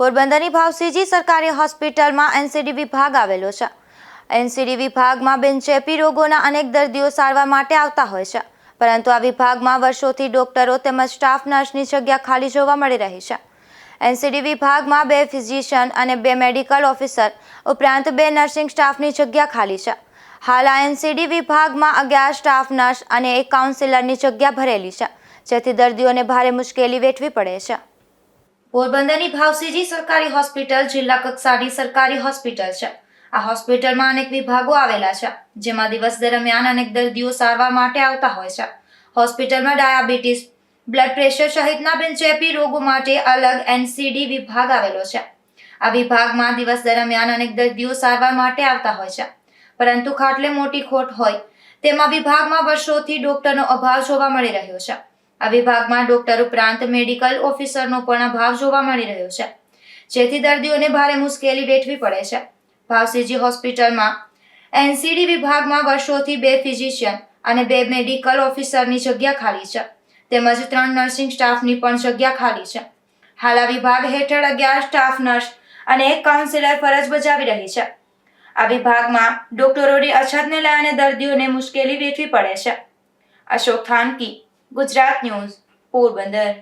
પોરબંદરની ભાવસીજી સરકારી હોસ્પિટલમાં એનસીડી વિભાગ આવેલો છે। એનસીડી વિભાગમાં બિનચેપી રોગોના અનેક દર્દીઓ સારવાર માટે આવતા હોય છે, પરંતુ આ વિભાગમાં વર્ષોથી ડોક્ટરો તેમજ સ્ટાફ નર્સની જગ્યા ખાલી જોવા મળી રહી છે। એનસીડી વિભાગમાં 2 ફિઝિશિયન અને 2 મેડિકલ ઓફિસર ઉપરાંત 2 નર્સિંગ સ્ટાફની જગ્યા ખાલી છે। હાલ આ એનસીડી વિભાગમાં 11 સ્ટાફ નર્સ અને 1 કાઉન્સિલરની જગ્યા ભરેલી છે, જેથી દર્દીઓને ભારે મુશ્કેલી વેઠવી પડે છે। પોરબંદરની ભાવસીજી સરકારી હોસ્પિટલ જિલ્લા કક્ષાની સરકારી હોસ્પિટલ છે। આ હોસ્પિટલમાં અનેક વિભાગો આવેલા છે, જેમાં દિવસ દરમિયાન અનેક દર્દીઓ સારવાર માટે આવતા હોય છે। હોસ્પિટલમાં ડાયાબિટીસ, બ્લડ પ્રેશર સહિતના બિનચેપી રોગો માટે અલગ એનસીડી વિભાગ આવેલો છે। આ વિભાગમાં દિવસ દરમિયાન અનેક દર્દીઓ સારવાર માટે આવતા હોય છે, પરંતુ ખાટલે મોટી ખોટ હોય તેમાં વિભાગમાં વર્ષોથી ડોક્ટરનો અભાવ જોવા મળી રહ્યો છે। આ વિભાગમાં ડોક્ટર ઉપરાંત મેડિકલ ઓફિસરનો પણ અભાવ જોવા મળી રહ્યો છે, જેથી દર્દીઓને ભારે મુશ્કેલી વેઠવી પડે છે। ભાવસીજી હોસ્પિટલમાં એનસીડી વિભાગમાં વર્ષોથી 2 ફિઝિશિયન અને 2 મેડિકલ ઓફિસરની જગ્યા ખાલી છે, તેમજ 3 નર્સિંગ સ્ટાફની પણ જગ્યા ખાલી છે। હાલ આ વિભાગ હેઠળ 11 સ્ટાફ નર્સ અને 1 કાઉન્સિલર ફરજ બજાવી રહી છે। આ વિભાગમાં ડોક્ટરોની અછતને લઈને દર્દીઓને મુશ્કેલી વેઠવી પડે છે। અશોક થાનકી, ગુજરાત ન્યૂઝ, પોરબંદર।